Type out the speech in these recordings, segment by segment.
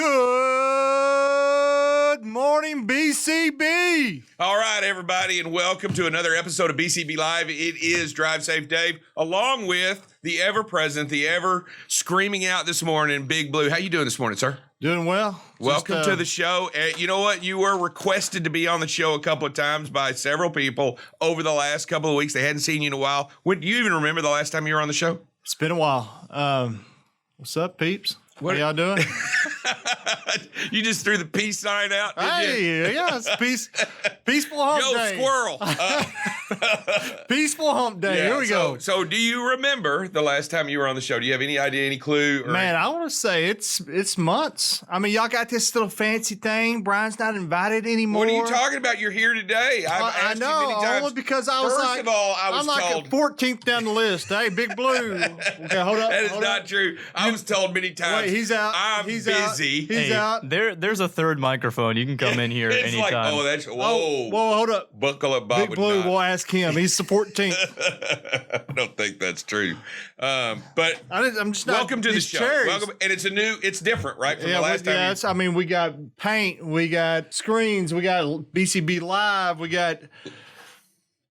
Good morning, BCB. All right, everybody, and welcome to another episode of BCB Live. It is Drive Safe Dave, along with the ever-present, the ever-screaming out this morning, Big Blue. How you doing this morning, sir? Doing well. Welcome to the show. You know what? You were requested to be on the show a couple of times by several people over the last couple of weeks. They hadn't seen you in a while. Do you even remember the last time you were on the show? It's been a while. What's up, peeps? What y'all doing? You just threw the peace sign out, didn't you? Yeah, it's peaceful hump day. Squirrel. Peaceful hump day. Yeah, Here we go. So do you remember the last time you were on the show? Do you have any idea, any clue? Man, I want to say it's months. I mean, y'all got this little fancy thing. Brian's not invited anymore. What are you talking about? You're here today. I know, you many times. only because I was First of all, I was told. I'm like 14th down the list. Hey, Big Blue. Okay, hold up. That is not true. I was told many times. Wait, he's out. I'm he's busy. Out. He's out. There's a third microphone. You can come in here It's anytime. like, oh, that's, Whoa, hold up. Buckle up, Bob. Big Blue, we'll ask him. He's the 14th. I don't think that's true. But I'm just not. welcome to the show. Cherries. Welcome, and it's different, right? From the last time. I mean, we got paint, we got screens, we got BCB Live, we got.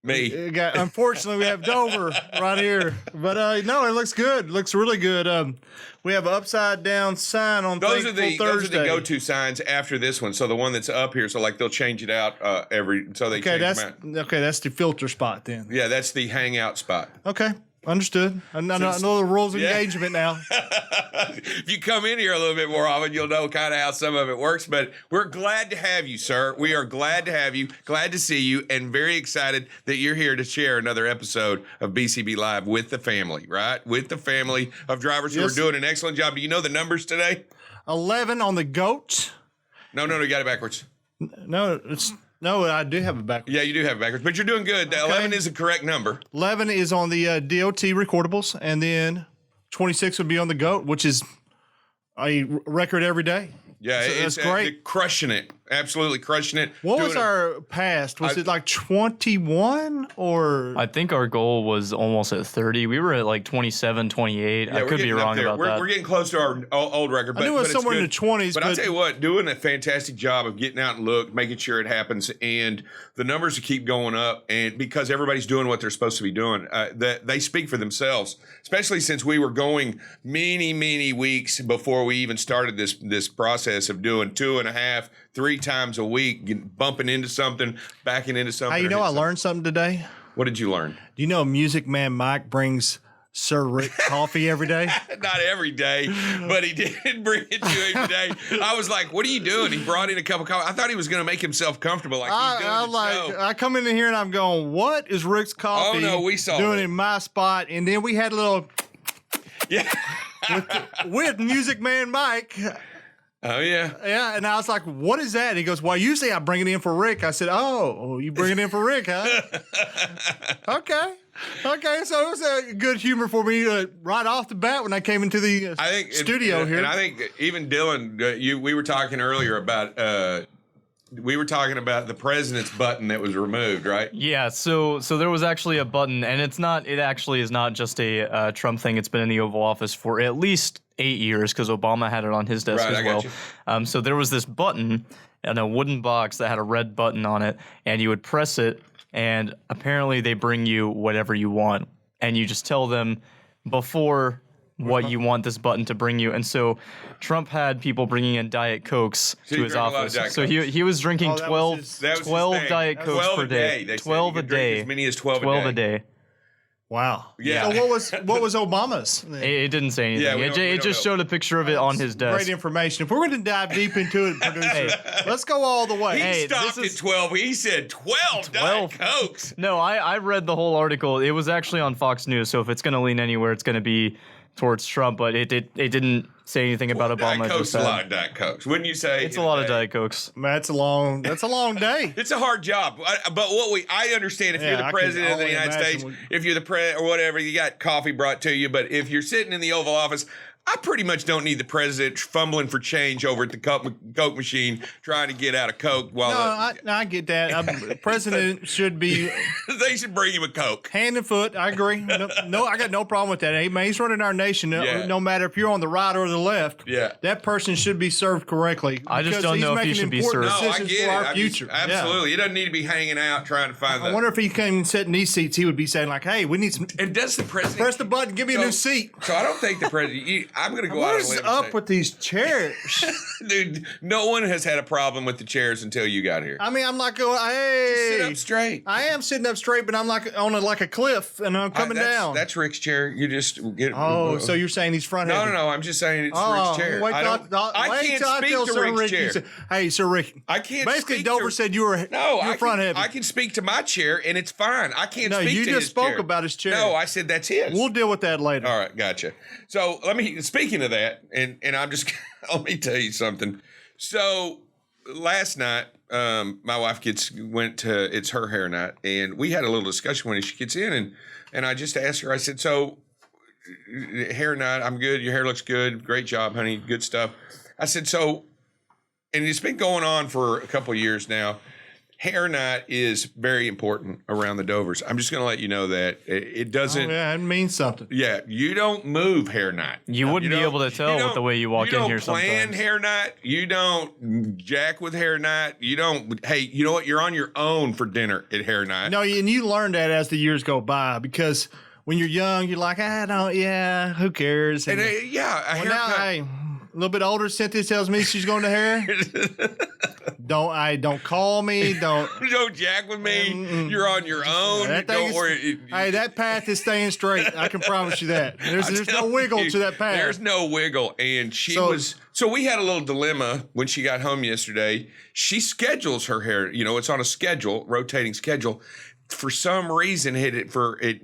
Me. Unfortunately, we have Dover right here. But no, it looks good. It looks really good. We have an upside down sign on Those are the go-to signs after this one. So the one that's up here, so like they'll change it out change them out. Okay, that's the filter spot then. Yeah, that's the hangout spot. Okay, understood. I know the rules of engagement now. If you come in here a little bit more often, you'll know kind of how some of it works. But we're glad to have you, sir. We are glad to have you, glad to see you, and very excited that you're here to share another episode of BCB Live with the family, right? With the family of drivers who are doing an excellent job. Do you know the numbers today? 11 on the goat. No, you got it backwards. No, I do have it backwards. Yeah, you do have it backwards, but you're doing good. Okay. 11 is the correct number. 11 is on the DOT recordables, and then 26 would be on the GOAT, which is a record every day. Yeah, so it's that's great. Crushing it. Absolutely crushing it. What was our past? Was it like 21 or? I think our goal was almost at 30. We were at like 27, 28. Yeah, I could be wrong about that. We're getting close to our old record. I knew it was somewhere in the 20s. But I'll tell you what, doing a fantastic job of getting out and making sure it happens. And the numbers keep going up. And because everybody's doing what they're supposed to be doing, they speak for themselves, especially since we were going many, many weeks before we even started this process of doing 2.5, 3 times a week, bumping into something, backing into something. Hey, you know, I learned something today. What did you learn? Do you know Music Man Mike brings Sir Rick coffee every day? Not every day, but he did bring it to him today. I was like, what are you doing? He brought in a cup of coffee. I thought he was going to make himself comfortable like he's doing the show. I come in here and I'm going, what is Rick's coffee we saw doing in my spot? And then we had a little with Music Man Mike. Oh, yeah. Yeah, and I was like, what is that? And he goes, well, usually I bring it in for Rick. I said, oh, you bring it in for Rick, huh? Okay, so it was a good humor for me right off the bat when I came into the studio here. And I think even Dylan, we were talking earlier about the president's button that was removed, right? Yeah, so there was actually a button, and it actually is not just a Trump thing. It's been in the Oval Office for at least 8 years because Obama had it on his desk as well. So there was this button in a wooden box that had a red button on it, and you would press it, and apparently they bring you whatever you want, and you just tell them before what you want this button to bring you. And so Trump had people bringing in Diet Cokes to his office. So he was drinking 12 Diet Cokes per day. 12 a day. As many as 12 a day. Wow. Yeah. So what was Obama's? It didn't say anything. It just showed a picture of it on his desk. Great information. If we're going to dive deep into it, producer, let's go all the way. He stopped at 12. He said 12 Diet Cokes. No, I read the whole article. It was actually on Fox News, so if it's going to lean anywhere, it's going to be towards Trump, but it didn't say anything about Obama. Diet Coke's a lot of Diet Cokes, wouldn't you say? It's a lot of Diet Cokes. Man, that's a long day. It's a hard job, but I understand if you're the president of the United States, if you're the president or whatever, you got coffee brought to you. But if you're sitting in the Oval Office, I pretty much don't need the president fumbling for change over at the Coke machine trying to get out of Coke. While I get that. The president should be. They should bring him a Coke. Hand and foot. I agree. No, I got no problem with that. Hey, man, he's running our nation. No matter if you're on the right or the left. Yeah. That person should be served correctly. I just don't know if he should be served. No, I get for it. our future. Absolutely. He doesn't need to be hanging out trying to find I wonder if he came and sat in these seats, he would be saying, like, hey, we need some. And does the president press the button, give me a new seat. So I don't think the president. I'm going to go What out is on a limb up and with these chairs? dude, no one has had a problem with the chairs until you got here. I mean, I'm like going, hey. Sit up straight. I am sitting up straight, but I'm like on like a cliff and I'm coming down. That's Rick's chair. You just get. Oh, so you're saying he's front heavy? No. I'm just saying it's Rick's chair. Wait, I can't speak to Rick's chair. Hey, Sir Rick. I can't. Basically, Dover said you're front heavy. I can speak to my chair, and it's fine. I can't. No, speak you to just his spoke chair. about his chair. No, I said that's his. We'll deal with that later. All right, gotcha. So speaking of that, and I'm just let me tell you something. So last night, my wife went to it's her hair night, and we had a little discussion when she gets in, and I just asked her. I said, "So hair night, I'm good. Your hair looks good. Great job, honey. Good stuff." I said, "So," and it's been going on for a couple of years now. Hair night is very important around the Dovers. I'm just going to let you know that it doesn't. Oh, yeah, it means something. Yeah, you don't move hair night. You wouldn't be able to tell with the way you walk in here sometimes. You don't plan hair night. You don't jack with hair night. You don't. Hey, you know what? You're on your own for dinner at hair night. No, and you learn that as the years go by because when you're young, you're like, who cares? And a haircut. A little bit older, Cynthia tells me she's going to hair. Don't call me. Don't jack with me. You're on your own. Don't worry. Hey, that path is staying straight. I can promise you that. There's no wiggle to that path. There's no wiggle. And so we had a little dilemma when she got home yesterday. She schedules her hair. It's on a schedule, rotating schedule. For some reason, it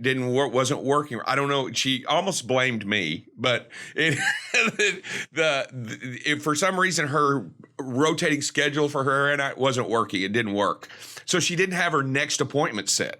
didn't work, wasn't working. I don't know. She almost blamed me, but for some reason her rotating schedule for her and I wasn't working. It didn't work, so she didn't have her next appointment set.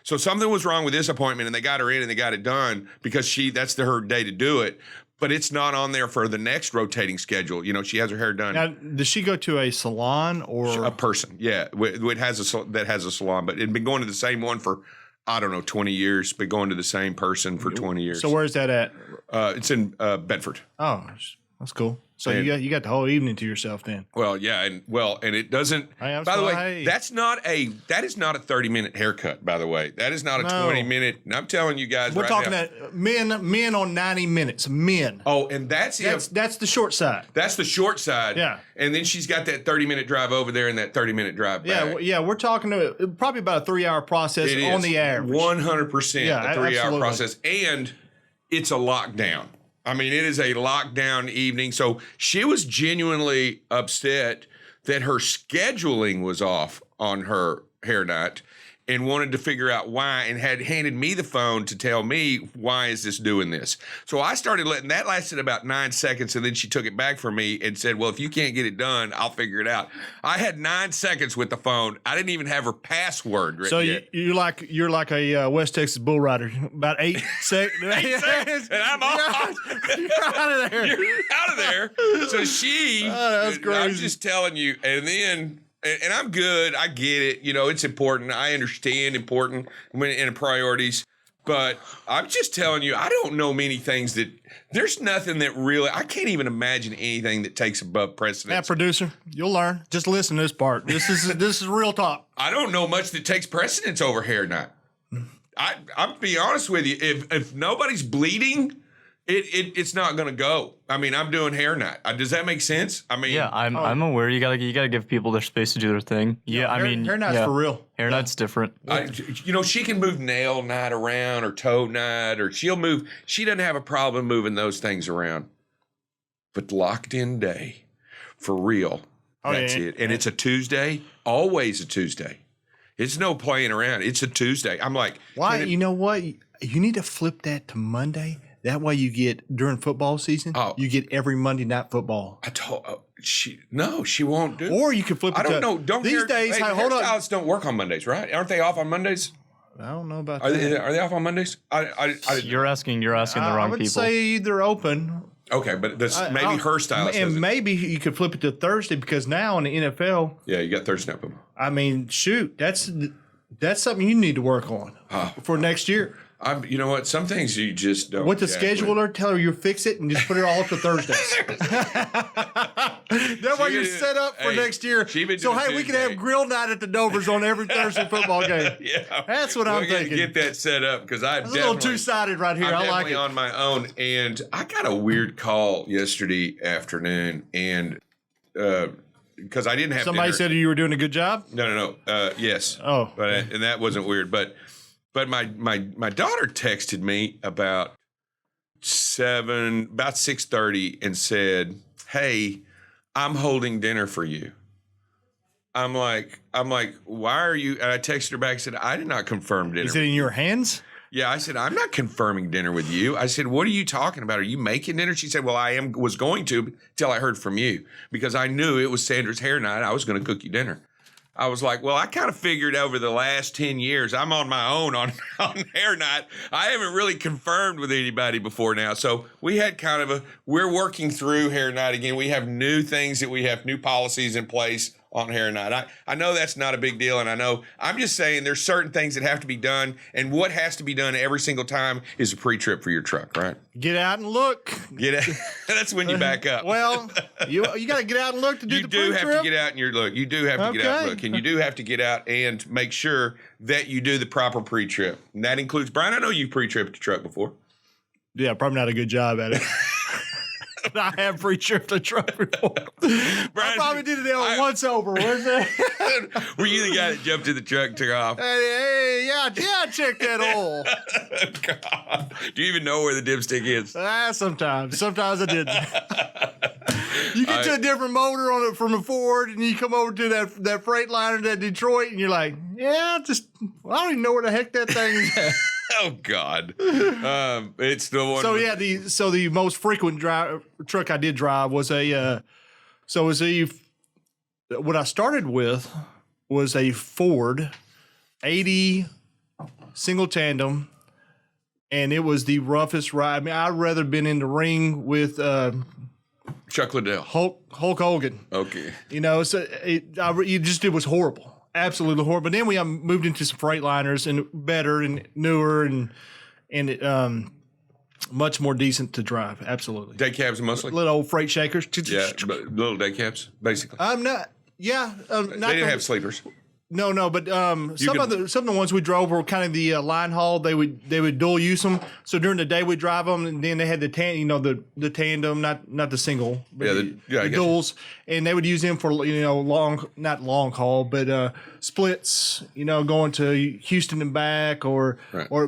So something was wrong with this appointment, and they got her in and they got it done because that's her day to do it. But it's not on there for the next rotating schedule. She has her hair done. Now, does she go to a salon or a person? Yeah, that has a salon, but it'd been going to the same one for 20 years. Been going to the same person for 20 years. So where's that at? It's in Bedford. Oh, that's cool. So you got the whole evening to yourself then. Well, yeah, and it doesn't. By the way, that is not a 30-minute haircut. By the way, that is not a 20-minute. And I'm telling you guys, we're talking that men on 90 minutes. Men. Oh, and that's the short side. That's the short side. Yeah. And then she's got that 30-minute drive over there and that 30-minute drive back. Yeah, we're talking probably about a 3-hour process on the average. 100% a 3-hour process, and it's a lockdown. I mean, it is a lockdown evening. So she was genuinely upset that her scheduling was off on her hair night and wanted to figure out why and had handed me the phone to tell me, why is this doing this? So I started that lasted about 9 seconds, and then she took it back from me and said, well, if you can't get it done, I'll figure it out. I had 9 seconds with the phone. I didn't even have her password written yet. You're like a West Texas bull rider. About 8 seconds. 8 seconds, and I'm off. You're out of there. You're out of there. So that's crazy. I'm just telling you. And then... And I'm good. I get it. It's important. I understand important in priorities. But I'm just telling you, I don't know many things there's nothing that really, I can't even imagine anything that takes above precedence. Yeah, producer, you'll learn. Just listen to this part. This is real talk. I don't know much that takes precedence over hair night. I'm be honest with you. If nobody's bleeding, it's not going to go. I mean, I'm doing hair night. Does that make sense? I mean, yeah, I'm aware. You gotta give people their space to do their thing. Yeah, hair night's for real. Hair night's different. She can move nail night around or toe night, or she'll move. She doesn't have a problem moving those things around. But locked in day, for real. That's it. And it's a Tuesday. Always a Tuesday. It's no playing around. It's a Tuesday. I'm like, why? You know what? You need to flip that to Monday. That way you get, during football season, you get every Monday night football. I told she won't do it. Or you can flip it I don't know. These days, hold on. Hairstylists don't work on Mondays, right? Aren't they off on Mondays? I don't know about that. that. Are they off on Mondays? You're asking the wrong people. I would say they're open. Okay, but that's maybe her style. And maybe you could flip it to Thursday because now in the NFL. Yeah, you got Thursday night football. I mean, shoot, that's something you need to work on for next year. You know what? Some things you just don't. With the scheduler, tell her you fix it and just put it all to Thursdays. That way you're set up for next year. So, hey, we can have grill night at the Dovers on every Thursday football game. Yeah. That's what I'm thinking. Get that set up because I'm definitely. A little two-sided right here. I like it. On my own. And I got a weird call yesterday afternoon and because I didn't have Somebody dinner. said you were doing a good job? No. Yes. Oh. And that wasn't weird. But my daughter texted me about 6:30 and said, "Hey, I'm holding dinner for you." I'm like, why are you? And I texted her back and said, I did not confirm dinner. Is it in your hands? Yeah, I said, I'm not confirming dinner with you. I said, what are you talking about? Are you making dinner? She said, well, was going to till I heard from you because I knew it was Sandra's hair night. I was going to cook you dinner. I was like, well, I kind of figured over the last 10 years, I'm on my own on hair night. I haven't really confirmed with anybody before now. So we had kind of we're working through hair night again. We have new things that we have new policies in place on hair night. I know that's not a big deal. And I'm just saying there's certain things that have to be done. And what has to be done every single time is a pre-trip for your truck, right? Get out and look. That's when you back up. Well, you got to get out and look to do the pre-trip. You do have to get out and look. You do have to get out and look. And you do have to get out and make sure that you do the proper pre-trip. And that includes, Brian, I know you've pre-tripped a truck before. Yeah, probably not a good job at it. I have pre-tripped a truck before. I probably did it on once over, wasn't it? Were you the guy that jumped in the truck and took off? Hey, yeah, check that oil. God. Do you even know where the dipstick is? Sometimes I didn't. You get to a different motor on it from a Ford, and you come over to that Freightliner, that Detroit, and you're like, I don't even know where the heck that thing is at. Oh God, it's the one. So yeah, the most frequent truck I did drive was what I started with was a Ford 80 single tandem, and it was the roughest ride. I mean, I'd rather been in the ring with Chuck Liddell, Hulk Hogan. Okay, so it was horrible. Absolutely horrible. But then we moved into some Freightliners and better and newer and much more decent to drive. Absolutely. Day cabs mostly? Little old freight shakers. Yeah, little day cabs, basically. They didn't have sleepers. No, but some of the ones we drove were kind of the line haul. They would dual use them. So during the day we drive them, and then they had the tandem, not the single, but the duals, and they would use them for not long haul, but splits. Going to Houston and back, or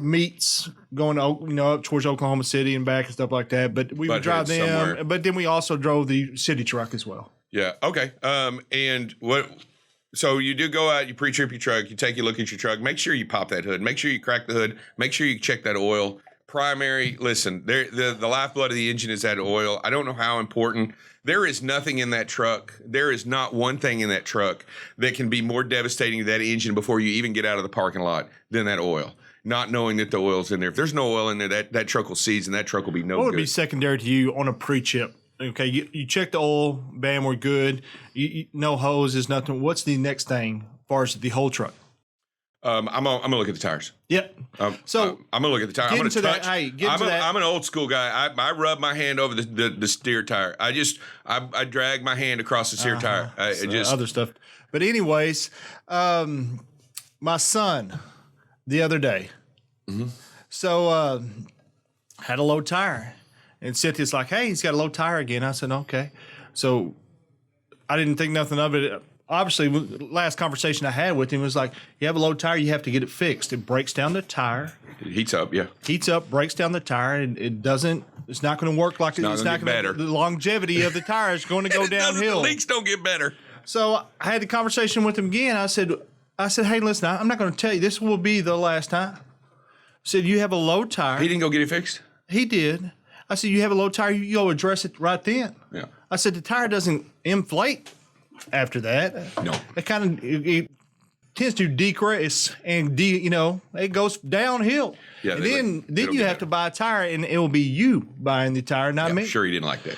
meets going to up towards Oklahoma City and back and stuff like that. But we would drive them, somewhere. But then we also drove the city truck as well. Yeah. Okay. And what? So you do go out, you pre-trip your truck, you take a look at your truck, make sure you pop that hood, make sure you crack the hood, make sure you check that oil. Listen, the lifeblood of the engine is that oil. I don't know how important. There is nothing in that truck. There is not one thing in that truck that can be more devastating to that engine before you even get out of the parking lot than that oil. Not knowing that the oil's in there. If there's no oil in there, that truck will seize and that truck will be no good. What would be secondary to you on a pre-chip? Okay, you check the oil, bam, we're good. No hoses, nothing. What's the next thing as far as the whole truck? I'm gonna look at the tires. Yep. I'm gonna look at the tires. I'm gonna touch. I'm an old school guy. I rub my hand over the steer tire. I drag my hand across the steer tire. Other stuff. But anyways, my son the other day. Mm-hmm. So had a low tire. And Cynthia's like, hey, he's got a low tire again. I said, okay. So I didn't think nothing of it. Obviously, last conversation I had with him was like, you have a low tire, you have to get it fixed. It breaks down the tire. It heats up, yeah. Heats up, breaks down the tire, and it's not going to work like it's not going to get better. The longevity of the tire is going to go downhill. The leaks don't get better. So I had the conversation with him again. I said, hey, listen, I'm not going to tell you. This will be the last time. I said, you have a low tire. He didn't go get it fixed? He did. I said, you have a low tire, you go address it right then. Yeah. I said, the tire doesn't inflate after that. No. It kind of tends to decrease and it goes downhill. Yeah, and then you have to buy a tire, and it will be you buying the tire, not me. I'm sure he didn't like that.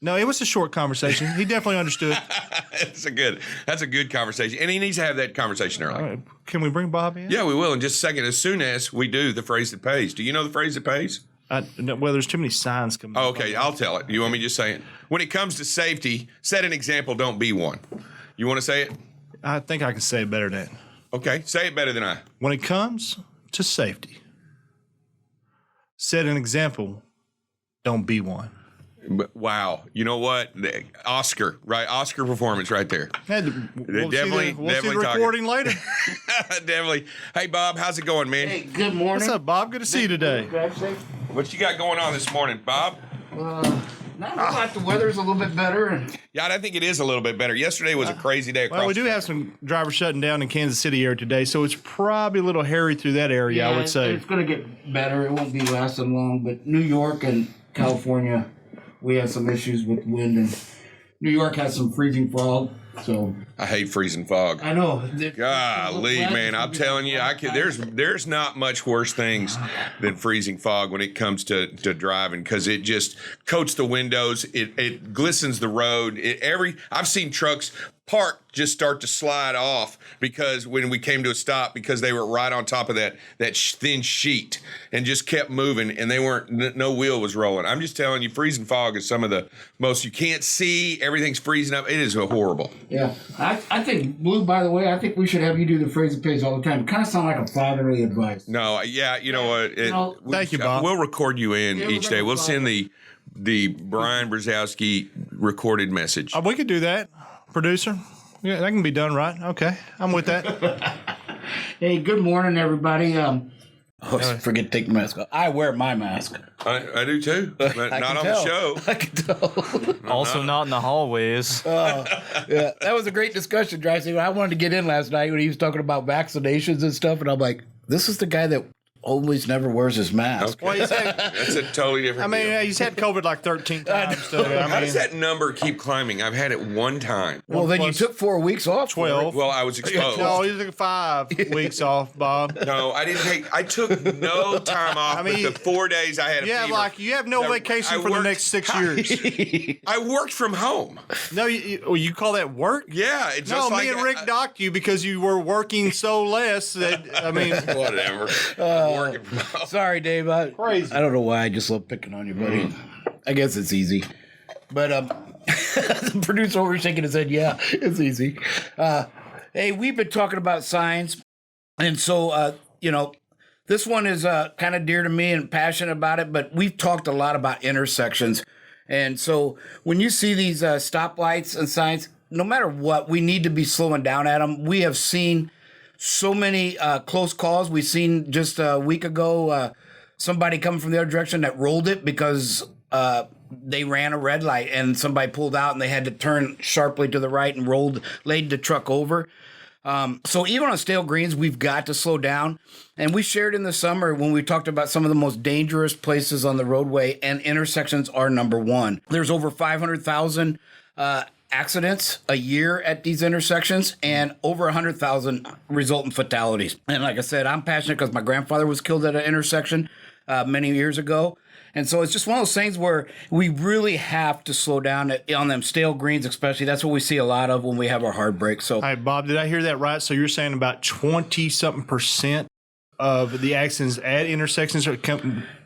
No, it was a short conversation. He definitely understood. That's a good conversation, and he needs to have that conversation early. All right. Can we bring Bob in? Yeah, we will in just a second. As soon as we do the phrase that pays. Do you know the phrase that pays? Well, there's too many signs coming. Oh, okay, I'll tell it. You want me to just say it? When it comes to safety, set an example. Don't be one. You want to say it? I think I can say it better than that. Okay, say it better than I. When it comes to safety, set an example. Don't be one. Wow, you know what? Oscar, right? Oscar performance right there. We'll definitely see the recording later. Definitely. Hey, Bob, how's it going, man? Hey, good morning. What's up, Bob? Good to see you today. What you got going on this morning, Bob? Not a lot. The weather's a little bit better. Yeah, I think it is a little bit better. Yesterday was a crazy day across. Well, we do have some drivers shutting down in Kansas City area today, so it's probably a little hairy through that area, I would say. It's going to get better. It won't be lasting long, but New York and California, we have some issues with wind, and New York has some freezing fog. So I hate freezing fog. I know. Golly, man, I'm telling you, there's not much worse things than freezing fog when it comes to driving, because it just coats the windows, it glistens the road. I've seen trucks parked just start to slide off because when we came to a stop, because they were right on top of that thin sheet and just kept moving, and they weren't, no wheel was rolling. I'm just telling you, freezing fog is some of the most, you can't see, everything's freezing up. It is horrible. Yeah, I think, Blue, by the way, I think we should have you do the phrase that pays all the time. It kind of sound like a fatherly advice. No, yeah, you know what? Thank you, Bob. We'll record you in each day. We'll send the Brian Brzezowski recorded message. We could do that, producer. Yeah, that can be done, right? Okay, I'm with that. Hey, good morning, everybody. Forget to take the mask off. I wear my mask. I do too, but not on the show. I can tell. Also not in the hallways. Yeah, that was a great discussion, Dry. I wanted to get in last night when he was talking about vaccinations and stuff, and I'm like, this is the guy that always never wears his mask. Okay. Well, that's a totally different deal. He's had COVID like 13 times. So, how does that number keep climbing? I've had it one time. Well, then you took 4 weeks off. 12. Well, I was exposed. No, you took 5 weeks off, Bob. No, I took no time off, but the 4 days I had a fever. You have no vacation for the next 6 years. I worked from home. No, you call that work? Yeah. It's just me and Rick docked you because you were working so less that, Whatever. Working from home. Sorry, Dave. Crazy. I don't know why I just love picking on you, buddy. I guess it's easy. But the producer over shaking his head, yeah, it's easy. Hey, we've been talking about signs. And so, this one is kind of dear to me and passionate about it, but we've talked a lot about intersections. And so when you see these stoplights and signs, no matter what, we need to be slowing down at them. We have seen so many close calls. We've seen just a week ago somebody coming from the other direction that rolled it because they ran a red light and somebody pulled out and they had to turn sharply to the right and laid the truck over. So even on stale greens, we've got to slow down. And we shared in the summer when we talked about some of the most dangerous places on the roadway, and intersections are number one. There's over 500,000 accidents a year at these intersections, and over 100,000 result in fatalities. And like I said, I'm passionate because my grandfather was killed at an intersection many years ago. And so it's just one of those things where we really have to slow down on them stale greens, especially. That's what we see a lot of when we have our hard brakes. So, all right, Bob, did I hear that right? So you're saying about 20-something% of the accidents at intersections are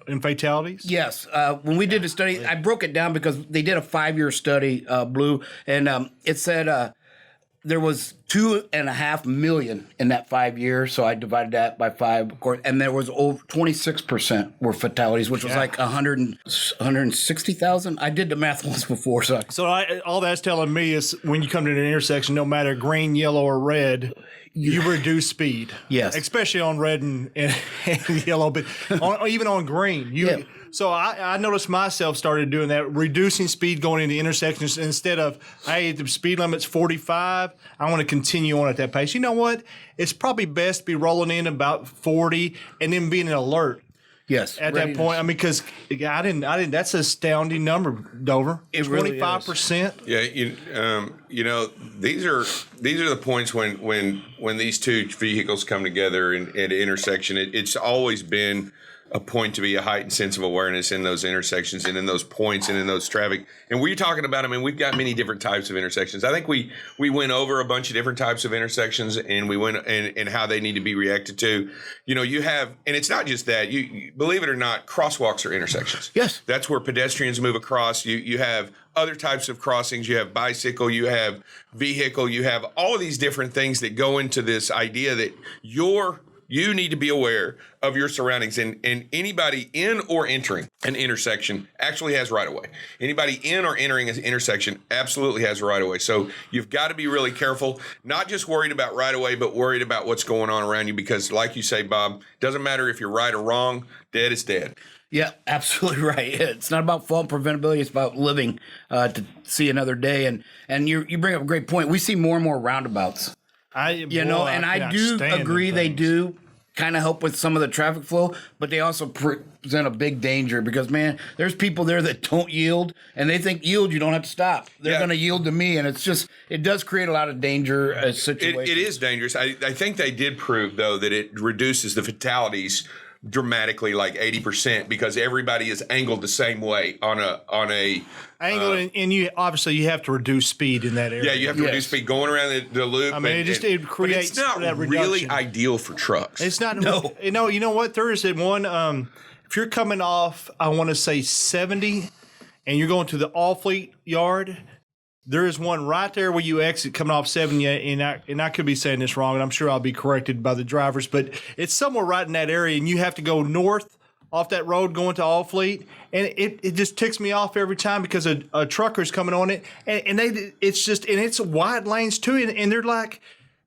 in fatalities? Yes. When we did the study, I broke it down because they did a 5-year study, Blue, and it said there was 2.5 million in that 5 years. So I divided that by 5, of course, and there was over 26% were fatalities, which was like 160,000. I did the math once before. So all that's telling me is when you come to an intersection, no matter green, yellow, or red, you reduce speed. Yes. Especially on red and yellow, but even on green. So I noticed myself started doing that, reducing speed going into intersections instead of, hey, the speed limit's 45. I want to continue on at that pace. You know what? It's probably best to be rolling in about 40 and then being alert. Yes, At that point, I mean, because I didn't. That's an astounding number, Dover. It really is. 25%. Yeah, you know, these are the points when these two vehicles come together at an intersection. It's always been a point to be a heightened sense of awareness in those intersections and in those points and in those traffic. And we're talking about, I mean, we've got many different types of intersections. I think we went over a bunch of different types of intersections, and we went and how they need to be reacted to. You know, you have, and it's not just that. You believe it or not, crosswalks are intersections. Yes. That's where pedestrians move across. You have other types of crossings. You have bicycle, you have vehicle, you have all of these different things that go into this idea that you need to be aware of your surroundings, and anybody in or entering an intersection actually has right of way. Anybody in or entering an intersection absolutely has a right of way. So you've got to be really careful, not just worried about right of way, but worried about what's going on around you, because like you say, Bob, doesn't matter if you're right or wrong, dead is dead. Yeah, absolutely right. It's not about fault preventability. It's about living to see another day. And you bring up a great point. We see more and more roundabouts. I do agree they do kind of help with some of the traffic flow, but they also present a big danger because, man, there's people there that don't yield, and they think you don't have to stop. They're going to yield to me, and it does create a lot of danger situations. It is dangerous. I think they did prove, though, that it reduces the fatalities dramatically, like 80%, because everybody is angled the same way on a angle, and you obviously you have to reduce speed in that area. Yeah, you have to reduce speed going around the loop. I mean, it creates. But it's not that really ideal for trucks. It's not. No. You know what? There is one. If you're coming off, I want to say 70, and you're going to the all-fleet yard. There is one right there where you exit coming off 70, and I could be saying this wrong, and I'm sure I'll be corrected by the drivers, but it's somewhere right in that area, and you have to go north off that road going to All Fleet, and it just ticks me off every time because a trucker's coming on it, and it's wide lanes too, and they're like,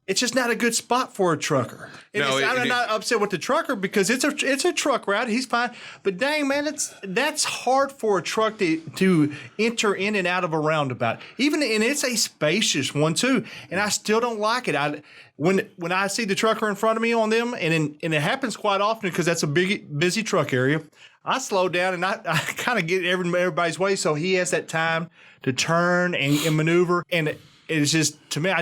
it's just not a good spot for a trucker. I'm not upset with the trucker because it's a truck route. He's fine. But dang, man, that's hard for a truck to enter in and out of a roundabout. And it's a spacious one too. And I still don't like it. When I see the trucker in front of me on them, and it happens quite often because that's a big busy truck area, I slow down and I kind of get everybody's way so he has that time to turn and maneuver. And it's just, to me,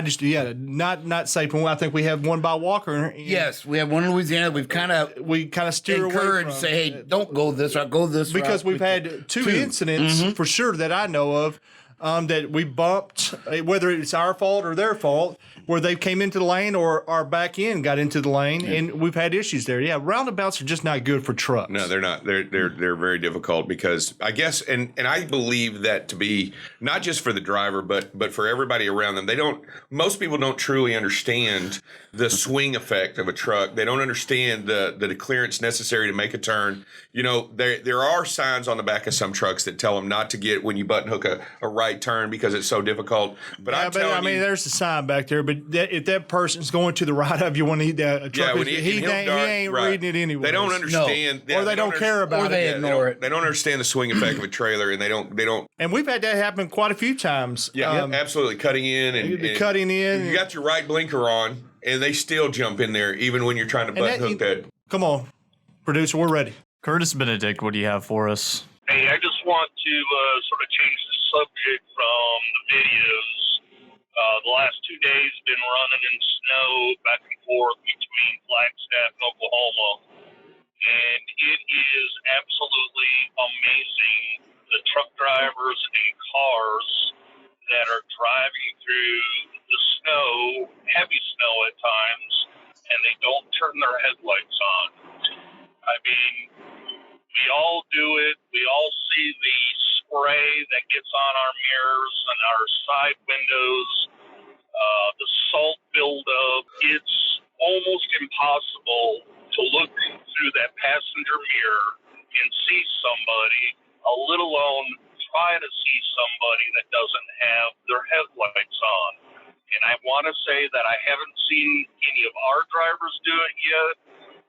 not safe. I think we have one by Walker. Yes, we have one in Louisiana. We kind of steer away from, say, hey, don't go this route, go this route. Because we've had two incidents for sure that I know of that we bumped, whether it's our fault or their fault, where they came into the lane or our back end got into the lane, and we've had issues there. Yeah, roundabouts are just not good for trucks. No, they're not. They're very difficult because I guess, and I believe that to be not just for the driver, but for everybody around them. Most people don't truly understand the swing effect of a truck. They don't understand the clearance necessary to make a turn. You know, there are signs on the back of some trucks that tell them not to get when you button hook a right turn because it's so difficult. But there's a sign back there. But if that person's going to the right of you when he truck, he ain't reading it anyway. They don't understand, or they don't care about it, or they ignore it. They don't understand the swing effect of a trailer, and they don't. And we've had that happen quite a few times. Yeah, absolutely, cutting in and cutting in. You got your right blinker on, and they still jump in there even when you're trying to button hook that. Come on, producer, we're ready. Curtis Benedict, what do you have for us? Hey, I just want to sort of change the subject from the videos. The last 2 days been running in snow back and forth between Flagstaff and Oklahoma, and it is absolutely amazing the truck drivers and cars that are driving through the snow, heavy snow at times, and they don't turn their headlights on. I mean, we all do it. We all see the spray that gets on our mirrors and our side windows, the salt buildup. It's almost impossible to look through that passenger mirror and see somebody, let alone try to see somebody that doesn't have their headlights on. And I want to say that I haven't seen any of our drivers do it yet,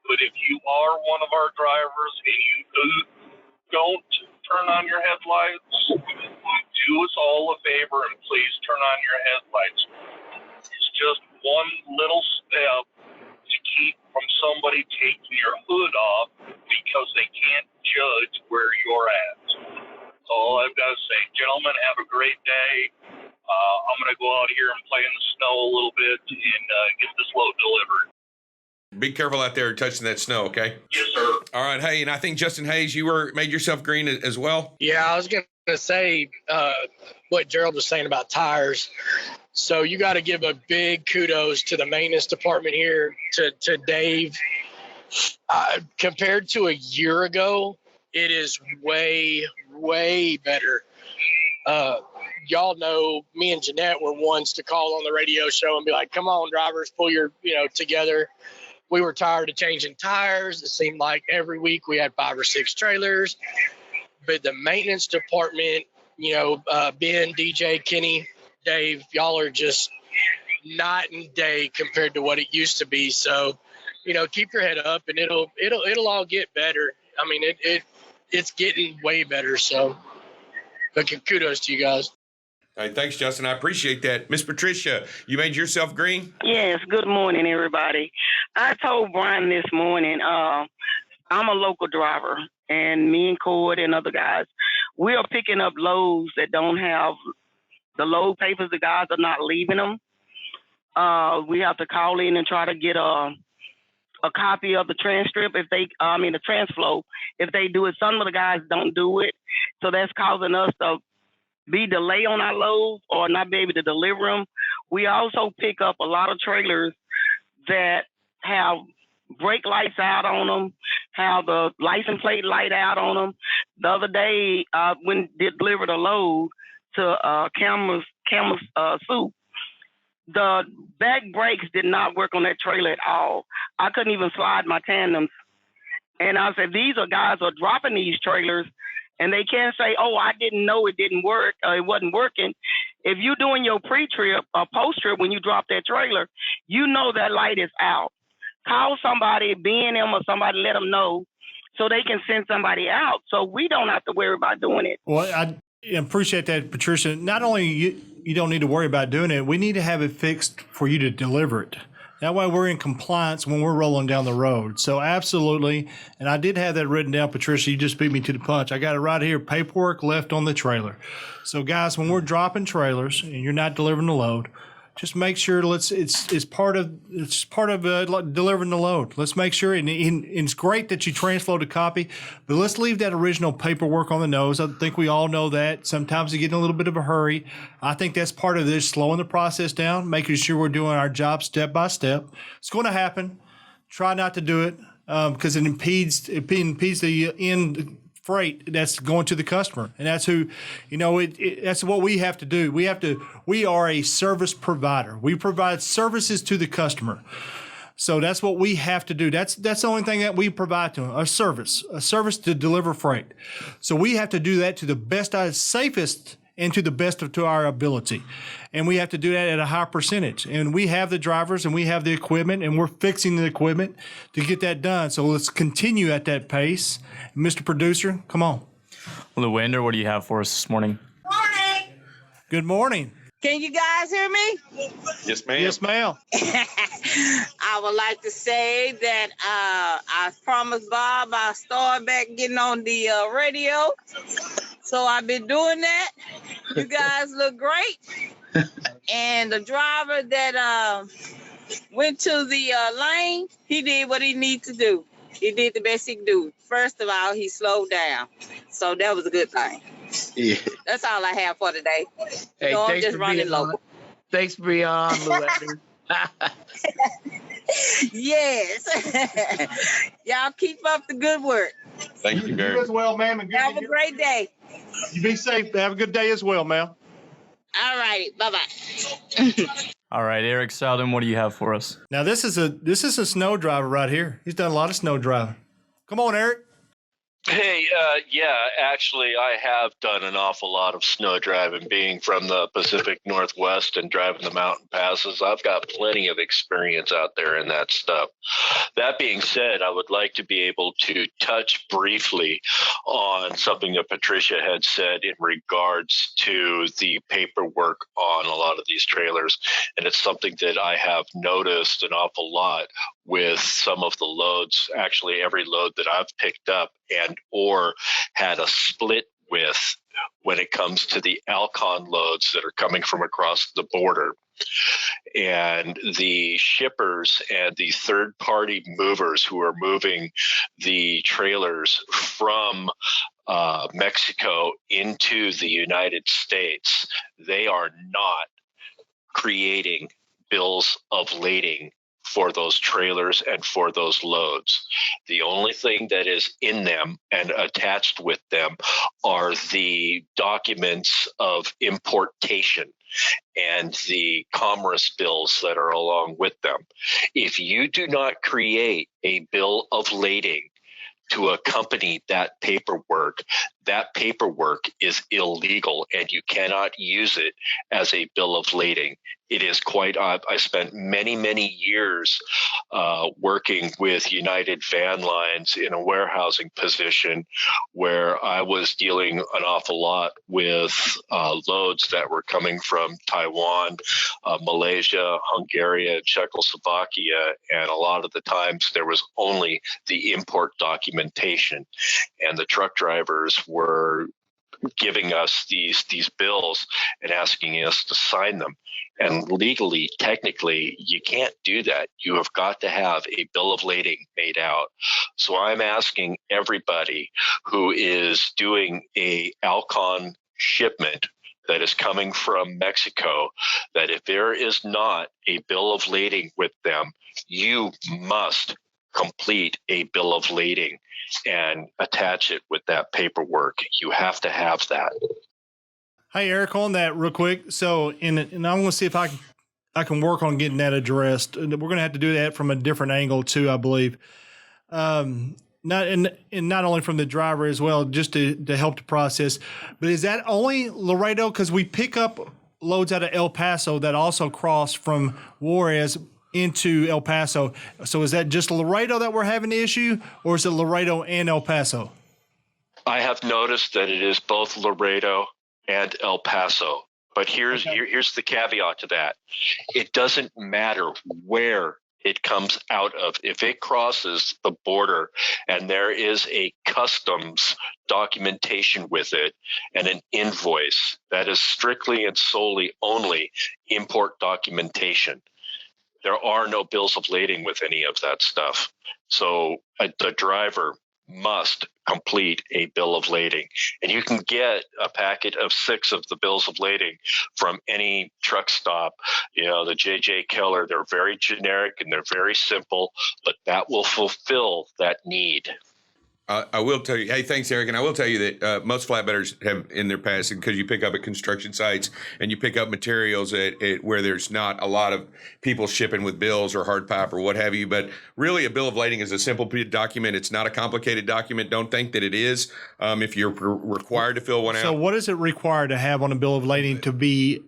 but if you are one of our drivers and you don't turn on your headlights, do us all a favor and please turn on your headlights. It's just one little step to keep from somebody taking your hood off because they can't gentlemen, have a great day. I'm going to go out here and play in the snow a little bit and get this load delivered. Be careful out there touching that snow, okay? Yes, sir. All right. Hey, and I think Justin Hayes, you made yourself green as well. Yeah, I was going to say what Gerald was saying about tires. So you got to give a big kudos to the maintenance department here, to Dave. Compared to a year ago, it is way, way better. Y'all know me and Jeanette were ones to call on the radio show and be like, come on, drivers, pull your, together. We were tired of changing tires. It seemed like every week we had 5 or 6 trailers. But the maintenance department, Ben, DJ, Kenny, Dave, y'all are just night and day compared to what it used to be. So, keep your head up and it'll all get better. I mean, it's getting way better. So, but kudos to you guys. All right, thanks, Justin. I appreciate that. Miss Patricia, you made yourself green? Yes, good morning, everybody. I told Brian this morning, I'm a local driver, and me and Cord and other guys, we are picking up loads that don't have the load papers. The guys are not leaving them. We have to call in and try to get a copy of the transcript the transflow. If they do it, some of the guys don't do it. So that's causing us to be delay on our loads or not be able to deliver them. We also pick up a lot of trailers that have brake lights out on them, have the license plate light out on them. The other day, when delivered a load to Camel's Soup, the back brakes did not work on that trailer at all. I couldn't even slide my tandems. And I said, these are guys who are dropping these trailers, and they can't say, oh, I didn't know it didn't work, it wasn't working. If you're doing your pre-trip or post-trip when you drop that trailer, you know that light is out. Call somebody, B&M or somebody, let them know so they can send somebody out so we don't have to worry about doing it. Well, I appreciate that, Patricia. Not only you don't need to worry about doing it, we need to have it fixed for you to deliver it. That way we're in compliance when we're rolling down the road. So absolutely. And I did have that written down, Patricia. You just beat me to the punch. I got it right here. Paperwork left on the trailer. So guys, when we're dropping trailers and you're not delivering the load, just make sure it's part of delivering the load. Let's make sure, and it's great that you transload a copy, but let's leave that original paperwork on the nose. I think we all know that. Sometimes you get in a little bit of a hurry. I think that's part of this, slowing the process down, making sure we're doing our job step by step. It's going to happen. Try not to do it because it impedes the end freight that's going to the customer, and that's who, that's what we have to do. We are a service provider. We provide services to the customer. So that's what we have to do. That's the only thing that we provide to them, a service to deliver freight. So we have to do that to the best, safest, and to the best to our ability. And we have to do that at a high percentage. And we have the drivers and we have the equipment and we're fixing the equipment to get that done. So let's continue at that pace. Mr. Producer, come on. Luander, what do you have for us this morning? Morning. Good morning. Can you guys hear me? Yes, ma'am. Yes, ma'am. I would like to say that I promised Bob I'll start back getting on the radio. So I've been doing that. You guys look great. And the driver that went to the lane, he did what he needed to do. He did the best he could do. First of all, he slowed down. So that was a good thing. Yeah. That's all I have for today. Hey, I'm just running local. Thanks for being on, Luander. Yes. Y'all keep up the good work. Thank you very You as well, ma'am. And Have a great day. You be safe. Have a good day as well, ma'am. All righty. Bye-bye. All right, Eric Soudon, what do you have for us? Now this is a snow driver right here. He's done a lot of snow driving. Come on, Eric. Hey, actually, I have done an awful lot of snow driving, being from the Pacific Northwest and driving the mountain passes. I've got plenty of experience out there in that stuff. That being said, I would like to be able to touch briefly on something that Patricia had said in regards to the paperwork on a lot of these trailers. And it's something that I have noticed an awful lot with some of the loads, actually every load that I've picked up and or had a split with when it comes to the Alcon loads that are coming from across the border. And the shippers and the third-party movers who are moving the trailers from Mexico into the United States, they are not creating bills of lading for those trailers and for those loads. The only thing that is in them and attached with them are the documents of importation and the commerce bills that are along with them. If you do not create a bill of lading to accompany that paperwork is illegal, and you cannot use it as a bill of lading. It is quite odd. I spent many, many years working with United Van Lines in a warehousing position where I was dealing an awful lot with loads that were coming from Taiwan, Malaysia, Hungary, and Czechoslovakia. And a lot of the times there was only the import documentation, and the truck drivers were giving us these bills and asking us to sign them. And legally, technically, you can't do that. You have got to have a bill of lading made out. So I'm asking everybody who is doing a Alcon shipment that is coming from Mexico, that if there is not a bill of lading with them, you must complete a bill of lading and attach it with that paperwork. You have to have that. Hey, Eric, on that real quick. So, and I'm going to see if I can work on getting that addressed. And we're going to have to do that from a different angle too, I believe. Not only from the driver as well, just to help the process. But is that only Laredo? Because we pick up loads out of El Paso that also cross from Juarez into El Paso. So is that just Laredo that we're having the issue, or is it Laredo and El Paso? I have noticed that it is both Laredo and El Paso. But here's the caveat to that. It doesn't matter where it comes out of. If it crosses the border and there is a customs documentation with it and an invoice, that is strictly and solely only import documentation. There are no bills of lading with any of that stuff. So the driver must complete a bill of lading. And you can get a packet of 6 of the bills of lading from any truck stop. You know, the J.J. Keller, they're very generic and they're very simple, but that will fulfill that need. I will tell you, hey, thanks, Eric. And I will tell you that most flatbedders have in their past, because you pick up at construction sites and you pick up materials at where there's not a lot of people shipping with bills or hard pipe or what have you. But really, a bill of lading is a simple document. It's not a complicated document. Don't think that it is if you're required to fill one out. So what is it required to have on a bill of lading to be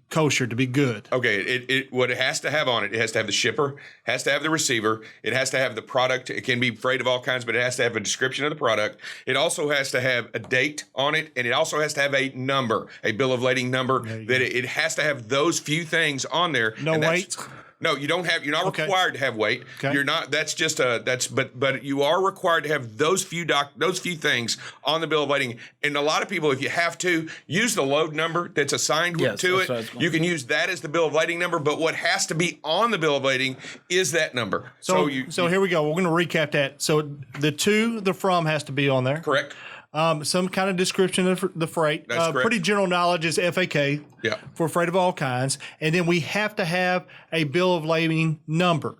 kosher, to be good? Okay, what it has to have on it, it has to have the shipper, has to have the receiver, it has to have the product. It can be freight of all kinds, but it has to have a description of the product. It also has to have a date on it, and it also has to have a number, a bill of lading number. It has to have those few things on there. No weight? No, you don't have. You're not required to have weight. Okay. You're not. That's just But you are required to have those few things on the bill of lading. And a lot of people, if you have to, use the load number that's assigned to it. You can use that as the bill of lading number. But what has to be on the bill of lading is that number. So here we go. We're going to recap that. So the from has to be on there. Correct. Some kind of description of the freight. That's correct. Pretty general knowledge is FAK for freight of all kinds. And then we have to have a bill of lading number.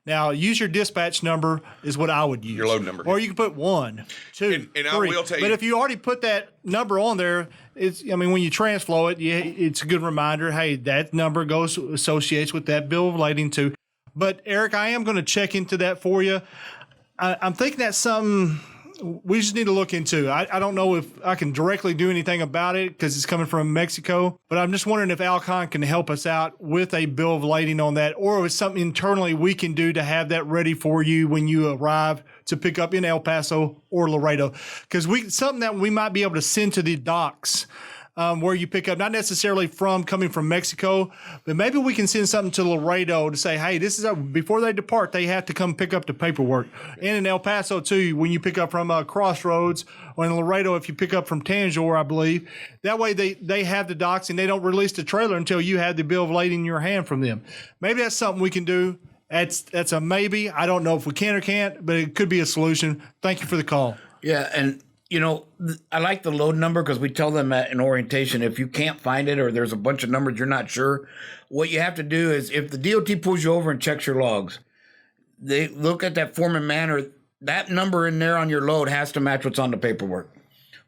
Now, use your dispatch number is what I would use. Your load number. Or you can put 1, 2, and 3. I will tell you. But if you already put that number on there, when you transflow it, it's a good reminder, hey, that number associates with that bill of lading too. But, Eric, I am going to check into that for you. I'm thinking that's something we just need to look into. I don't know if I can directly do anything about it because it's coming from Mexico, but I'm just wondering if Alcon can help us out with a bill of lading on that, or if it's something internally we can do to have that ready for you when you arrive to pick up in El Paso or Laredo. Because something that we might be able to send to the docks where you pick up, not necessarily coming from Mexico, but maybe we can send something to Laredo to say, hey, this is before they depart, they have to come pick up the paperwork. And in El Paso too, when you pick up from Crossroads, or in Laredo, if you pick up from Tangier, I believe, that way they have the docs and they don't release the trailer until you have the bill of lading in your hand from them. Maybe that's something we can do. That's a maybe. I don't know if we can or can't, but it could be a solution. Thank you for the call. Yeah, and I like the load number because we tell them in orientation, if you can't find it or there's a bunch of numbers you're not sure, what you have to do is if the DOT pulls you over and checks your logs, they look at that form and manner, that number in there on your load has to match what's on the paperwork.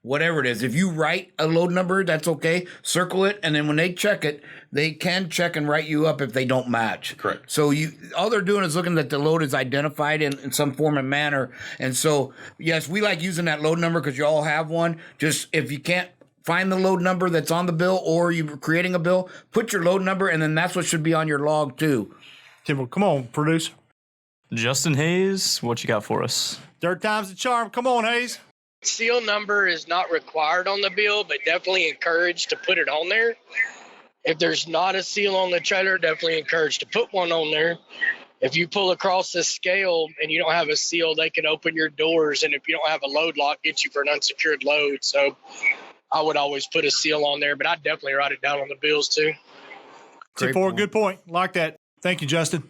Whatever it is. If you write a load number, that's okay. Circle it, and then when they check it, they can check and write you up if they don't match. Correct. So all they're doing is looking that the load is identified in some form and manner. And so, yes, we like using that load number because you all have one. Just if you can't find the load number that's on the bill or you're creating a bill, put your load number, and then that's what should be on your log too. Tim, come on, producer. Justin Hayes, what you got for us? Third time's the charm. Come on, Hayes. Seal number is not required on the bill, but definitely encouraged to put it on there. If there's not a seal on the trailer, definitely encouraged to put one on there. If you pull across the scale and you don't have a seal, they can open your doors, and if you don't have a load lock, get you for an unsecured load. So I would always put a seal on there, but I'd definitely write it down on the bills too. Good point. Like that. Thank you, Justin.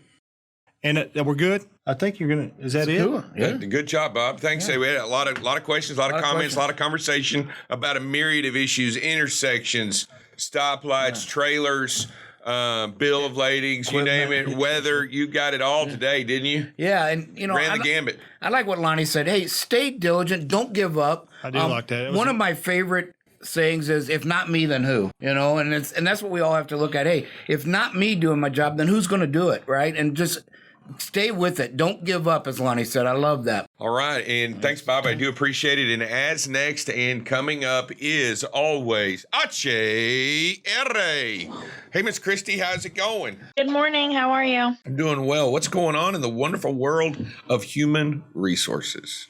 And we're good. I think you're gonna. Is that it? Cool. Yeah. Good job, Bob. Thanks. We had a lot of questions, a lot of comments, a lot of conversation about a myriad of issues: intersections, stoplights, trailers, bill of ladings, you name it, weather. You got it all today, didn't you? Yeah, and ran the gambit. I like what Lonnie said. Hey, stay diligent. Don't give up. I do like that. One of my favorite sayings is, if not me, then who? And that's what we all have to look at. Hey, if not me doing my job, then who's going to do it, right? And just stay with it. Don't give up, as Lonnie said. I love that. All right. And thanks, Bob. I do appreciate it. And as next and coming up is always Ache R. Hey, Miss Christy, how's it going? Good morning. How are you? I'm doing well. What's going on in the wonderful world of human resources?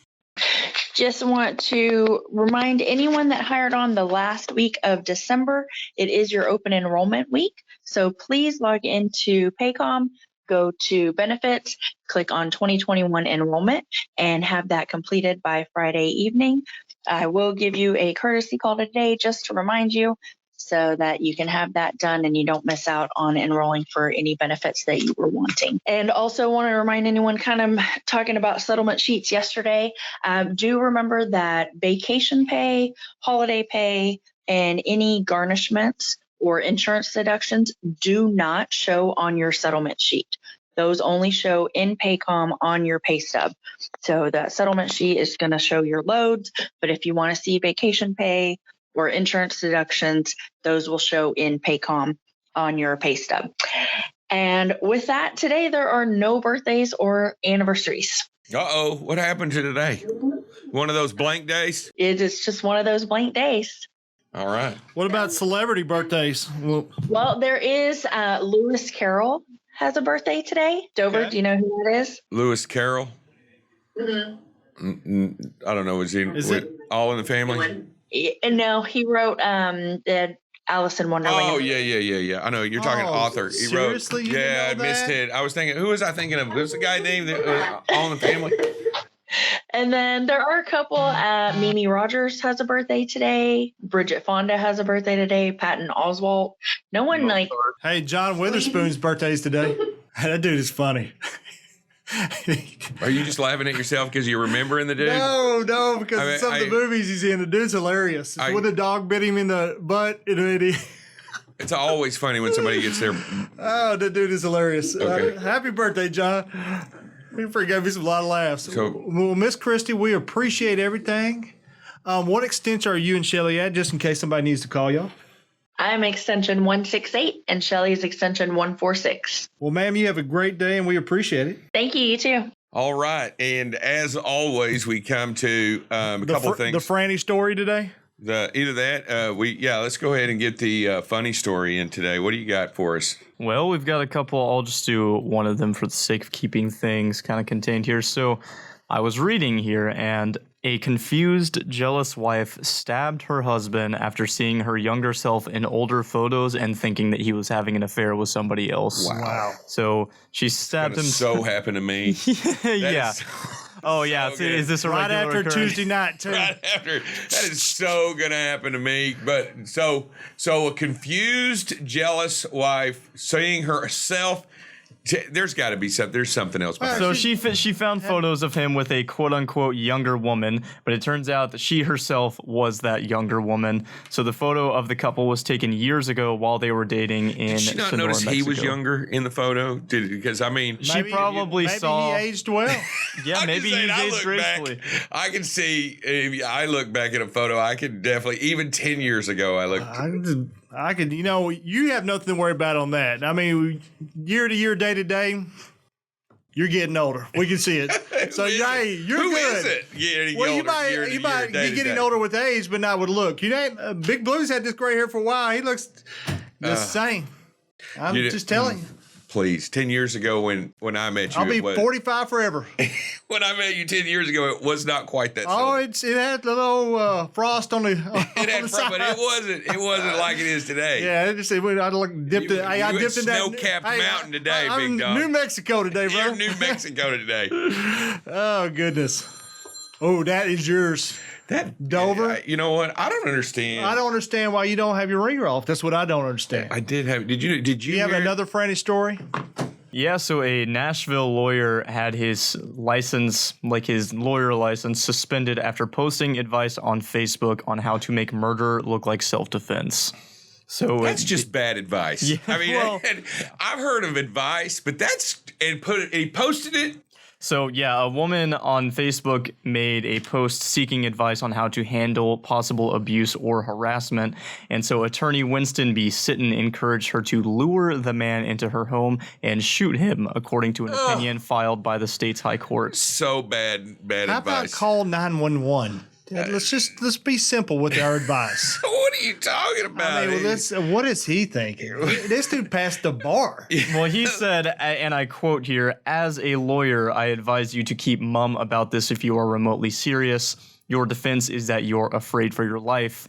Just want to remind anyone that hired on the last week of December, it is your open enrollment week. So please log into Paycom, go to benefits, click on 2021 enrollment, and have that completed by Friday evening. I will give you a courtesy call today just to remind you so that you can have that done and you don't miss out on enrolling for any benefits that you were wanting. And also want to remind anyone kind of talking about settlement sheets yesterday, do remember that vacation pay, holiday pay, and any garnishments or insurance deductions do not show on your settlement sheet. Those only show in Paycom on your pay stub. So that settlement sheet is going to show your loads, but if you want to see vacation pay or insurance deductions, those will show in Paycom on your pay stub. And with that, today there are no birthdays or anniversaries. Uh-oh, what happened to today? One of those blank days? It is just one of those blank days. All right. What about celebrity birthdays? Well, there is Lewis Carroll has a birthday today. Dover, Do you know who that is? Lewis Carroll? Mm-hmm. I don't know. Is it All in the Family? No, he wrote the Alice in Wonderland. Oh, yeah. I know. You're talking author. He seriously? wrote. You Yeah, I missed it. I was thinking, who was I thinking of? Who's the guy named All in the Family? And then there are a couple. Mimi Rogers has a birthday today. Bridget Fonda has a birthday today. Patton Oswalt. No one Hey, John Witherspoon's birthday's today. That dude is funny. Are you just laughing at yourself because you're remembering the dude? No, because some of the movies he's in, the dude's hilarious. When the dog bit him in the butt, it's always funny when somebody gets there. Oh, the dude is hilarious. Okay. Happy birthday, John. You gave us a lot of laughs. Well, Miss Christie, we appreciate everything. What extension are you and Shelly at, just in case somebody needs to call y'all? I'm extension 168 and Shelly's extension 146. Well, ma'am, you have a great day and we appreciate it. Thank you. You too. All right. And as always, we come to a couple of things. The Franny story today? Either that. Let's go ahead and get the funny story in today. What do you got for us? Well, we've got a couple. I'll just do one of them for the sake of keeping things kind of contained here. So I was reading here, and A confused, jealous wife stabbed her husband after seeing her younger self in older photos and thinking that he was having an affair with somebody else. Wow. So she stabbed him. So happened to me. Yeah. Oh yeah. so Is this a Right regular after occurrence? Tuesday night, too. Right after. That is so gonna happen to me. But so a confused, jealous wife seeing herself. There's got to be something. There's something else. So she found photos of him with a quote unquote younger woman, but it turns out that she herself was that younger woman. So the photo of the couple was taken years ago while they were dating in Did she not Sonora, notice he was Mexico. younger in the photo? Because I mean, She probably saw. he aged well. Yeah, I'm maybe just he saying, I aged look gracefully. back, I can see. If I look back at a photo, I could definitely, even 10 years ago, I looked. I could, you have nothing to worry about on that. I mean, year to year, day to day, you're getting older. We can see it. So, hey, you're Who good. is it? Getting Well, older, you might be getting older with age, but not with look. Big Blue's had this gray hair for a while. He looks the same. I'm just telling you. Please, 10 years ago when I met you, I'll be 45 forever. When I met you 10 years ago, it was not quite that. Oh, simple. it had a little frost on the. It had, but it wasn't like it is today. Yeah, it just I dipped it. I you dipped in that snow-capped mountain today, I'm big dog. New Mexico today, bro. You're New Mexico today. Oh goodness. Oh, that is yours. That Dover. You know what? I don't understand. I don't understand why you don't have your ringer off. That's what I don't understand. I did have. Did you? Do you have hear- another Franny story? Yeah, so a Nashville lawyer had his license, like his lawyer license, suspended after posting advice on Facebook on how to make murder look like self-defense. So That's just bad advice. Yeah, I mean, well- I've heard of advice, but he posted it. So, yeah, a woman on Facebook made a post seeking advice on how to handle possible abuse or harassment. And so attorney Winston B. Sitton encouraged her to lure the man into her home and shoot him, according to an opinion filed by the state's high court. So bad How advice. about call 911? Let's be simple with our advice. What are you talking about? I mean, what is he thinking? This dude passed the bar. Well, he said, and I quote here, "As a lawyer, I advise you to keep mum about this if you are remotely serious. Your defense is that you're afraid for your life.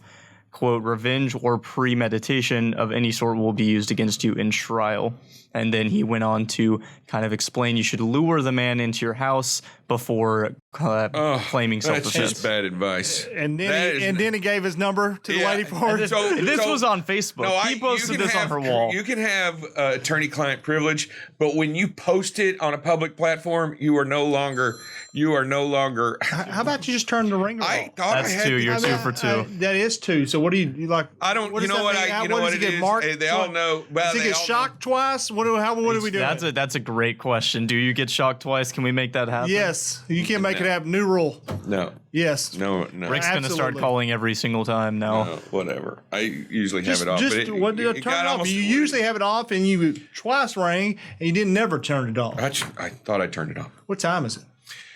Quote, revenge or premeditation of any sort will be used against you in trial." And then he went on to kind of explain you should lure the man into your house before claiming self-defense. That's just bad advice. And then he gave his number to the lady for it. This was on Facebook. He posted this on her wall. You can have attorney-client privilege, but when you post it on a public platform, you are no longer. How about you just turn the ringer off? That's I had two. You're 2 for 2. That is 2. So what do you like? I don't. What You does know that what? mean? You know what does it he get is. marked? They all know. Well, Does he get shocked twice? What are we doing? That's a great question. Do you get shocked twice? Can we make that happen? Yes, you can't make it happen. New rule. No. Yes. No. Rick's gonna start Absolutely. calling every single time now. No, whatever. I usually have it off. Just but it turn got it off. almost- You usually have it off, and you twice rang, and you didn't never turn it off. I thought I turned it off. What time is it?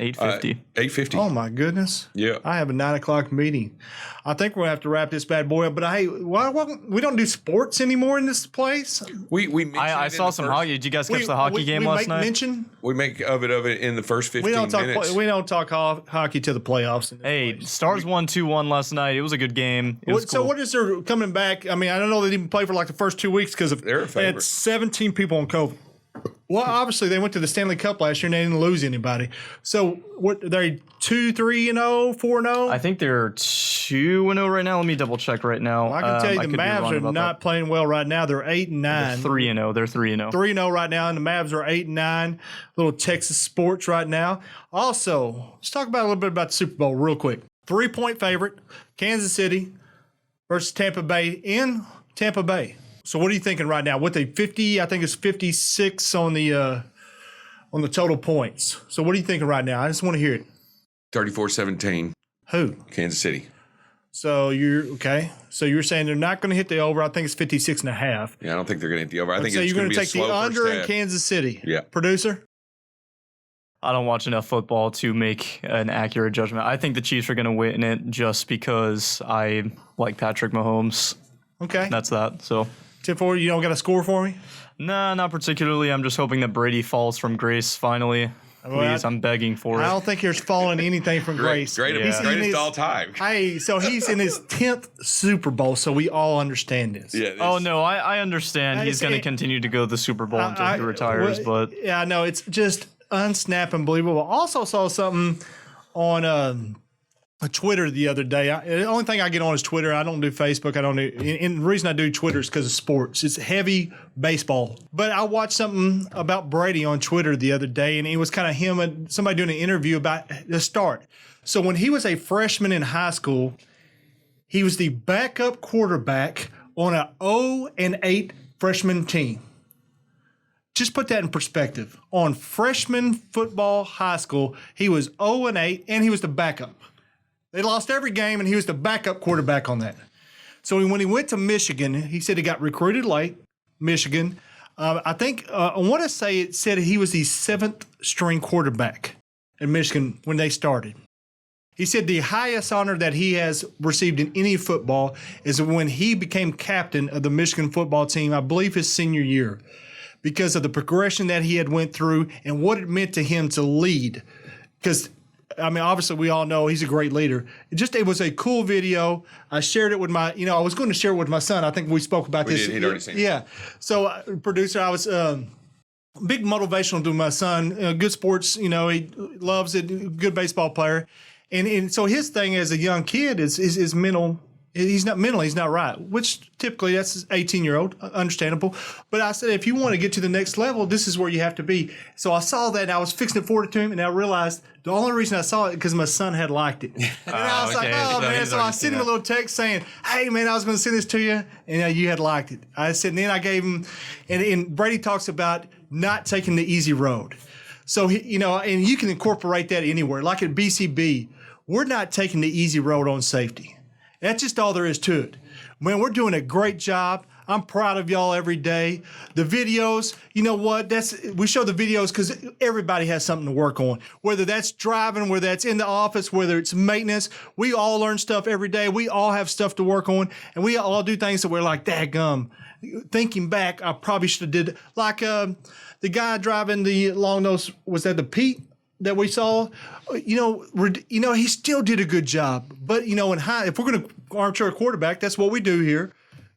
8:50. 8:50. Oh my goodness! Yeah. I have a 9:00 meeting. I think we're gonna have to wrap this bad boy up. But hey, we don't do sports anymore in this place. We mentioned I it in saw the some first- hockey. Did you guys catch the hockey game we last make night? mention. We make of it in the first 15 We don't talk. minutes. We don't talk hockey to the playoffs. in this Hey, place. Stars won 2-1 last night. It was a good game. It was So cool. what is there coming back? I mean, I don't know they didn't play for like the first 2 weeks because They're a they had favorite. 17 people on COVID. Well, obviously they went to the Stanley Cup last year and they didn't lose anybody. So what? They're 2-3-0, 4-0. I think they're 2-0 right now. Let me double check right now. I can tell you I the could be wrong Mavs are about not playing well right now. They're 8-9. that. 3-0. They're 3-0. 3-0 right now, and the Mavs are 8-9. Little Texas sports right now. Also, let's talk about a little bit about the Super Bowl real quick. 3-point favorite, Kansas City versus Tampa Bay in Tampa Bay. So what are you thinking right now? What they 50? I think it's 56 on the total points. So what are you thinking right now? I just want to hear it. 34-17, Who? Kansas City. So you're okay. So you're saying they're not going to hit the over. I think it's 56.5. Yeah, I don't think they're going to hit the over. I think So it's you're going to be a take the slow under first in half. Kansas City. Yeah. Producer. I don't watch enough football to make an accurate judgment. I think the Chiefs are going to win it just because I like Patrick Mahomes. Okay. That's that. So, 10-4. You don't got a score for me? nah, not particularly. I'm just hoping that Brady falls from grace finally. Please, I'm begging for it. I don't think there's fallen anything from grace. Greatest all time. Hey, so he's in his 10th Super Bowl, so we all understand this. Yeah. Oh, no, I understand he's going to continue to go to the Super Bowl until he retires, but... Yeah, no, it's just unsnap unbelievable. Also saw something on Twitter the other day. The only thing I get on is Twitter. I don't do Facebook. I don't do, and the reason I do Twitter is because of sports. It's heavy baseball. But I watched something about Brady on Twitter the other day, and it was kind of him and somebody doing an interview about the start. So when he was a freshman in high school, he was the backup quarterback on a 0-8 freshman team. Just put that in perspective. On freshman football high school, he was 0-8, and he was the backup. They lost every game, and he was the backup quarterback on that. So when he went to Michigan, he said he got recruited late, Michigan. I think, I want to say it said he was the 7th string quarterback in Michigan when they started. He said the highest honor that he has received in any football is when he became captain of the Michigan football team, I believe his senior year, because of the progression that he had went through and what it meant to him to lead. Because I mean, obviously, we all know he's a great leader. It was a cool video. I shared it with I was going to share it with my son. I think we spoke about this. He'd already seen it. Yeah. So, producer, I was big motivational to my son. Good sports, he loves it. Good baseball player. And so his thing as a young kid is mental. He's not right, which typically that's 18-year-old, understandable. But I said, if you want to get to the next level, this is where you have to be. So I saw that, and I was fixing it forward it to him, and I realized the only reason I saw it because my son had liked it. And I was like, oh, man. So I sent him a little text saying, hey, man, I was going to send this to you, and you had liked it. I said, and then I gave him, and Brady talks about not taking the easy road. So, and you can incorporate that anywhere. Like at BCB, we're not taking the easy road on safety. That's just all there is to it. Man, we're doing a great job. I'm proud of y'all every day. The videos, you know what? We show the videos because everybody has something to work on. Whether that's driving, whether that's in the office, whether it's maintenance, we all learn stuff every day. We all have stuff to work on, and we all do things that we're like, dadgum. Thinking back, I probably should have did like the guy driving the long nose. Was that the Pete that we saw? He still did a good job. But, if we're going to armchair quarterback, that's what we do here.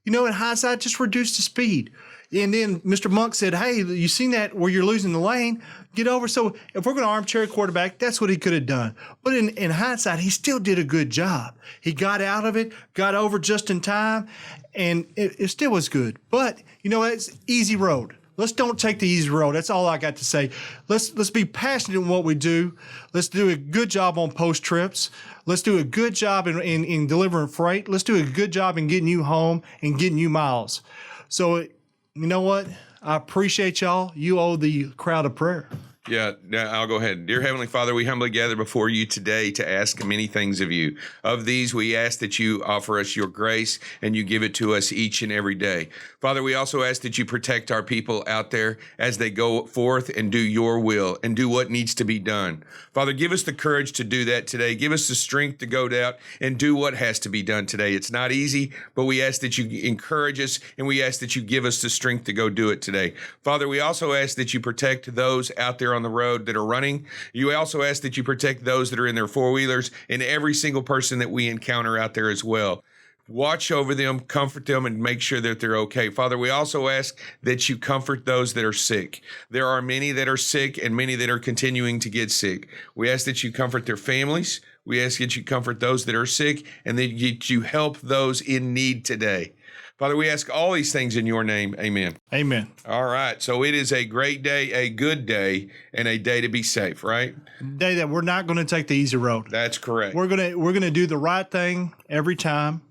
In hindsight, just reduce the speed. And then Mr. Monk said, hey, you seen that where you're losing the lane? Get over. So if we're going to armchair quarterback, that's what he could have done. But in hindsight, he still did a good job. He got out of it, got over just in time, and it still was good. But, it's easy road. Let's don't take the easy road. That's all I got to say. Let's be passionate in what we do. Let's do a good job on post trips. Let's do a good job in delivering freight. Let's do a good job in getting you home and getting you miles. So, you know what? I appreciate y'all. You owe the crowd a prayer. Yeah, I'll go ahead. Dear Heavenly Father, we humbly gather before you today to ask many things of you. Of these, we ask that you offer us your grace and you give it to us each and every day. Father, we also ask that you protect our people out there as they go forth and do your will and do what needs to be done. Father, give us the courage to do that today. Give us the strength to go out and do what has to be done today. It's not easy, but we ask that you encourage us and we ask that you give us the strength to go do it today. Father, we also ask that you protect those out there on the road that are running. You also ask that you protect those that are in their four-wheelers and every single person that we encounter out there as well. Watch over them, comfort them, and make sure that they're okay. Father, we also ask that you comfort those that are sick. There are many that are sick and many that are continuing to get sick. We ask that you comfort their families. We ask that you comfort those that are sick and that you help those in need today. Father, we ask all these things in your name. Amen. Amen. All right. So it is a great day, a good day, and a day to be safe, right? A day that we're not going to take the easy road. That's correct. We're gonna do the right thing every time,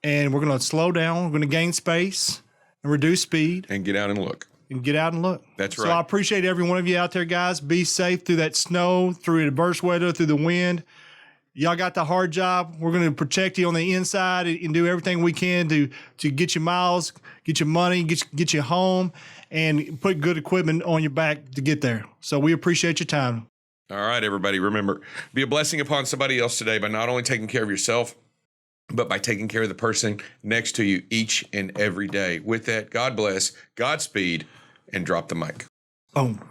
and we're going to slow down. We're going to gain space and reduce speed. And get out and look. That's right. So I appreciate every one of you out there, guys. Be safe through that snow, through the adverse weather, through the wind. Y'all got the hard job. We're going to protect you on the inside and do everything we can to get you miles, get you money, get you home, and put good equipment on your back to get there. So we appreciate your time. All right, everybody. Remember, be a blessing upon somebody else today by not only taking care of yourself, but by taking care of the person next to you each and every day. With that, God bless, Godspeed, and drop the mic. Boom.